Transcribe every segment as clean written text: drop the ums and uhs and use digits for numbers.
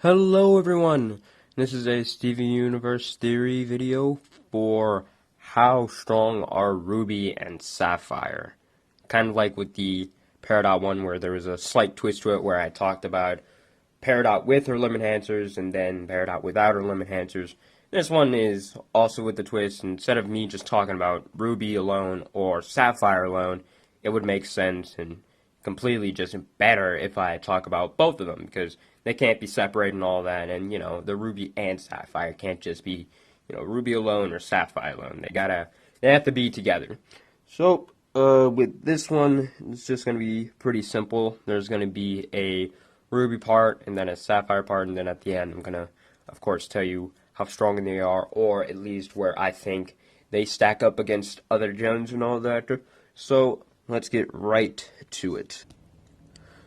Hello everyone, this is a Steven Universe Theory video for how strong are Ruby and Sapphire. Kind of like with the Peridot one where there was a slight twist to it where I talked about Peridot with her limb enhancers and then Peridot without her limb enhancers. This one is also with the twist. Instead of me just talking about Ruby alone or Sapphire alone, it would make sense and completely just better if I talk about both of them because they can't be separated and all that, and the Ruby and Sapphire can't just be Ruby alone or Sapphire alone. They have to be together. So with this one, it's just gonna be pretty simple. There's gonna be a Ruby part and then a Sapphire part, and then at the end I'm gonna of course tell you how strong they are, or at least where I think they stack up against other gems and all that. So let's get right to it.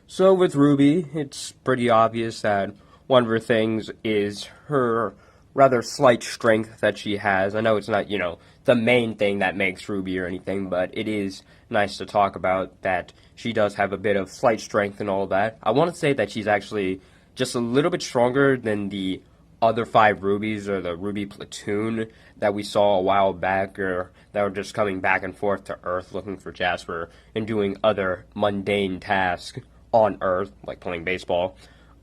So with Ruby, it's pretty obvious that one of her things is her rather slight strength that she has. I know it's not, the main thing that makes Ruby or anything, but it is nice to talk about that she does have a bit of slight strength and all that. I want to say that she's actually just a little bit stronger than the other 5 Rubies, or the Ruby platoon that we saw a while back, or that were just coming back and forth to Earth looking for Jasper and doing other mundane tasks on Earth, like playing baseball.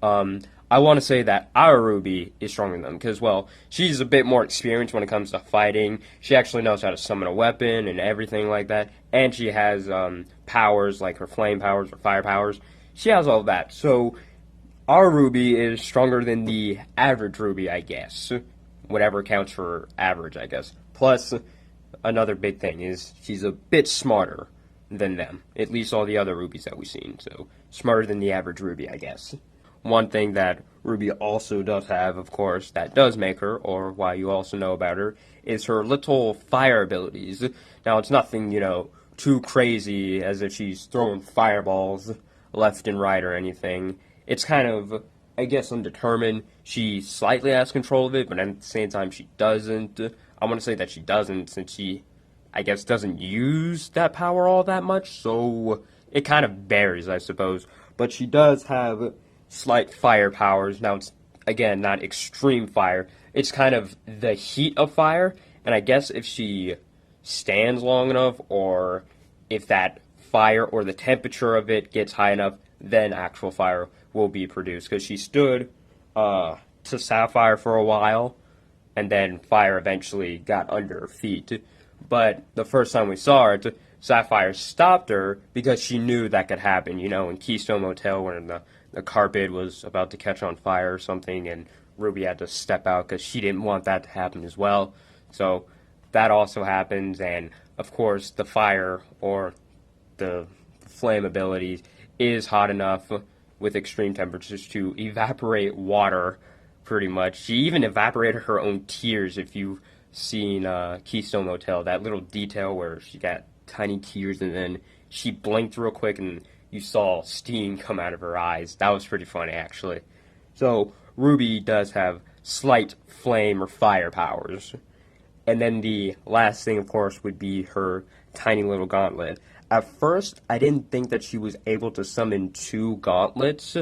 I want to say that our Ruby is stronger than them because, well, she's a bit more experienced when it comes to fighting. She actually knows how to summon a weapon and everything like that, and she has powers like her flame powers or fire powers. She has all that, so our Ruby is stronger than the average Ruby, I guess. Whatever counts for average, I guess. Plus, another big thing is she's a bit smarter than them. At least all the other Rubies that we've seen. So, smarter than the average Ruby, I guess. One thing that Ruby also does have, of course, that does make her, or why you also know about her, is her little fire abilities. Now, it's nothing, too crazy as if she's throwing fireballs left and right or anything. It's kind of, I guess, undetermined. She slightly has control of it, but at the same time she doesn't. I want to say that she doesn't, since she, I guess, doesn't use that power all that much, so it kind of varies, I suppose. But she does have slight fire powers. Now, it's, again, not extreme fire. It's kind of the heat of fire, and I guess if she stands long enough, or if that fire or the temperature of it gets high enough, then actual fire will be produced, because she stood to Sapphire for a while, and then fire eventually got under her feet. But the first time we saw it, Sapphire stopped her because she knew that could happen, in Keystone Motel when the carpet was about to catch on fire or something, and Ruby had to step out because she didn't want that to happen as well. So that also happens, and of course the fire or the flame ability is hot enough with extreme temperatures to evaporate water, pretty much. She even evaporated her own tears, if you've seen Keystone Motel, that little detail where she got tiny tears and then she blinked real quick and you saw steam come out of her eyes. That was pretty funny, actually. So, Ruby does have slight flame or fire powers. And then the last thing, of course, would be her tiny little gauntlet. At first, I didn't think that she was able to summon 2 gauntlets.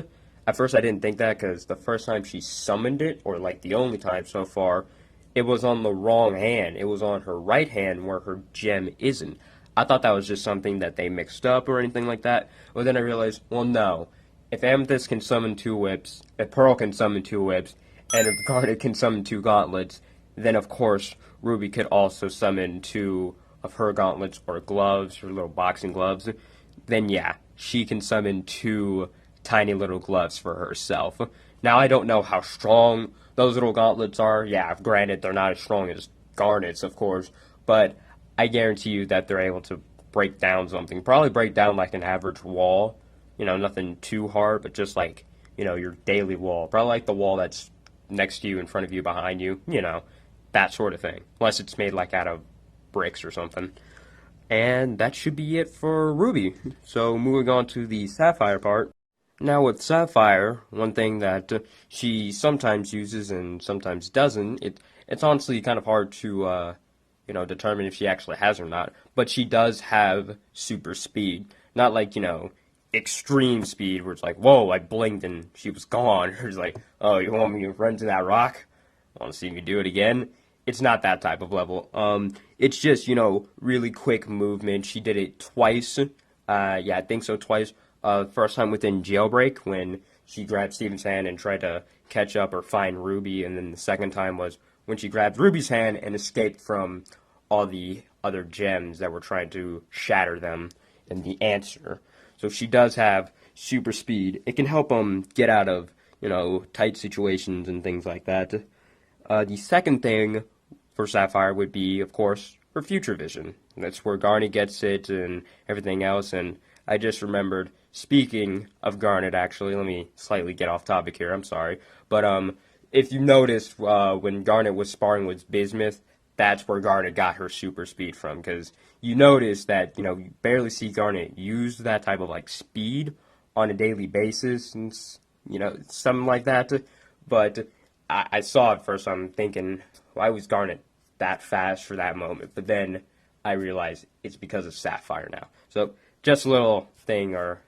At first, I didn't think that because the first time she summoned it, or like the only time so far, it was on the wrong hand. It was on her right hand where her gem isn't. I thought that was just something that they mixed up or anything like that. But then I realized, well, no. If Amethyst can summon 2 whips, if Pearl can summon 2 whips, and if Garnet can summon 2 gauntlets, then of course Ruby could also summon 2 of her gauntlets or gloves, her little boxing gloves. Then yeah, she can summon 2 tiny little gloves for herself. Now I don't know how strong those little gauntlets are. Yeah, granted they're not as strong as Garnet's, of course, but I guarantee you that they're able to break down something. Probably break down like an average wall. Nothing too hard, but just like, your daily wall. Probably like the wall that's next to you, in front of you, behind you. That sort of thing. Unless it's made like out of bricks or something. And that should be it for Ruby. So moving on to the Sapphire part. Now with Sapphire, one thing that she sometimes uses and sometimes doesn't, it's honestly kind of hard to determine if she actually has or not, but she does have super speed. Not like, extreme speed where it's like, whoa, I blinked and she was gone. It's like, oh, you want me to run to that rock? Want to see me do it again? It's not that type of level. It's just, really quick movement. She did it twice. Yeah, I think so, twice. First time within Jailbreak when she grabbed Steven's hand and tried to catch up or find Ruby, and then the second time was when she grabbed Ruby's hand and escaped from all the other gems that were trying to shatter them in the answer. So she does have super speed. It can help them get out of, tight situations and things like that. The second thing for Sapphire would be, of course, her future vision. That's where Garnet gets it and everything else. And I just remembered, speaking of Garnet, actually, let me slightly get off topic here, I'm sorry. But if you noticed, when Garnet was sparring with Bismuth, that's where Garnet got her super speed from. Because you notice that, you barely see Garnet use that type of, speed on a daily basis and, something like that. But I saw it first, I'm thinking, why was Garnet that fast for that moment? But then I realized it's because of Sapphire now. So just a little thing, or,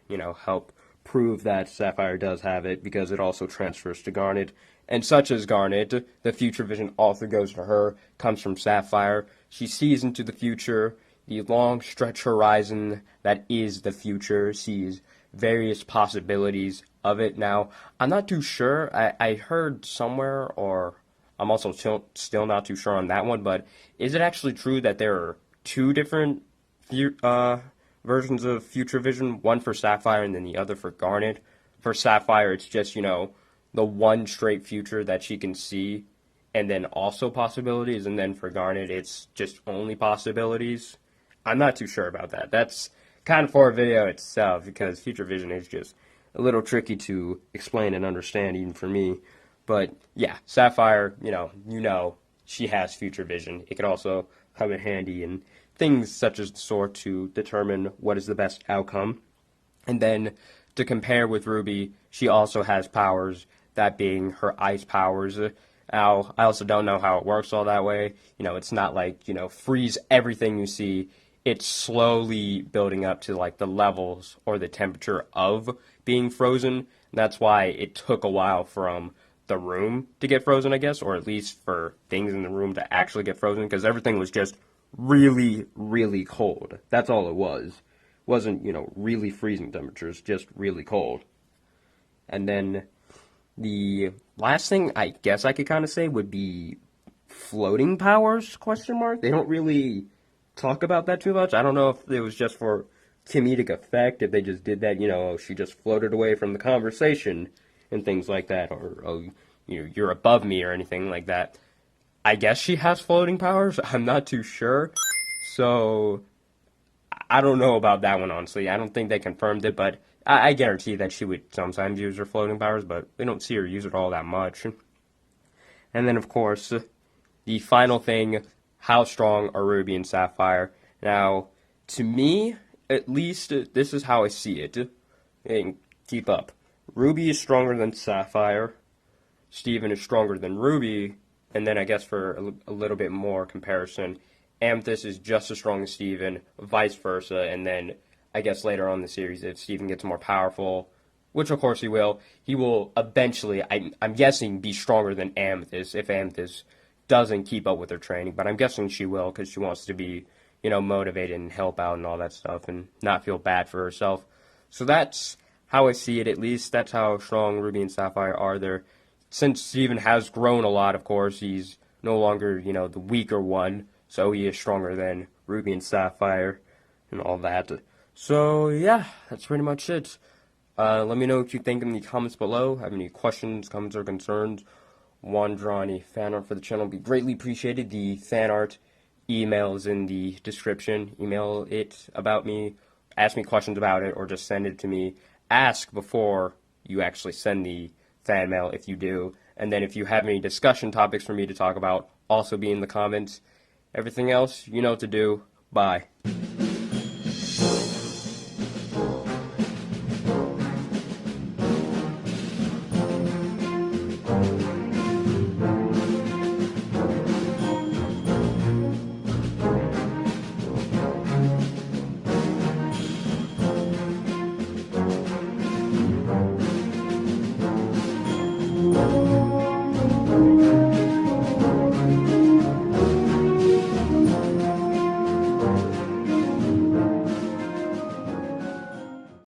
help prove that Sapphire does have it, because it also transfers to Garnet. And such as Garnet, the future vision also goes to her, comes from Sapphire. She sees into the future, the long stretch horizon that is the future, sees various possibilities of it. Now, I'm not too sure. I heard somewhere, or I'm also still not too sure on that one, but is it actually true that there are two different versions of future vision, one for Sapphire and then the other for Garnet? For Sapphire, it's just, the one straight future that she can see, and then also possibilities, and then for Garnet, it's just only possibilities. I'm not too sure about that. That's kind of for a video itself, because future vision is just a little tricky to explain and understand, even for me. But yeah, Sapphire, she has future vision. It could also come in handy in things such as the sort to determine what is the best outcome. And then to compare with Ruby, she also has powers, that being her ice powers. Now, I also don't know how it works all that way. It's not like, freeze everything you see. It's slowly building up to, the levels or the temperature of being frozen. That's why it took a while from the room to get frozen, I guess, or at least for things in the room to actually get frozen, because everything was just really, really cold. That's all it was. It wasn't, really freezing temperatures, just really cold. And then the last thing I guess I could kind of say would be floating powers, question mark. They don't really talk about that too much. I don't know if it was just for comedic effect, if they just did that, she just floated away from the conversation and things like that, or, oh, you're above me or anything like that. I guess she has floating powers. I'm not too sure. So I don't know about that one, honestly. I don't think they confirmed it, but I guarantee that she would sometimes use her floating powers, but we don't see her use it all that much. And then, of course, the final thing, how strong are Ruby and Sapphire? Now, to me, at least, this is how I see it. And keep up. Ruby is stronger than Sapphire. Steven is stronger than Ruby. And then I guess for a little bit more comparison, Amethyst is just as strong as Steven, vice versa. And then I guess later on in the series, if Steven gets more powerful, which of course he will eventually, I'm guessing, be stronger than Amethyst if Amethyst doesn't keep up with her training. But I'm guessing she will, because she wants to be, motivated and help out and all that stuff and not feel bad for herself. So that's how I see it, at least. That's how strong Ruby and Sapphire are there. Since Steven has grown a lot, of course, he's no longer, the weaker one, so he is stronger than Ruby and Sapphire and all that. So, yeah, that's pretty much it. Let me know what you think in the comments below. Have any questions, comments, or concerns? Want to draw any fan art for the channel would be greatly appreciated. The fan art email is in the description. Email it about me, ask me questions about it, or just send it to me. Ask before you actually send the fan mail if you do. And then if you have any discussion topics for me to talk about, also be in the comments. Everything else, you know what to do. Bye.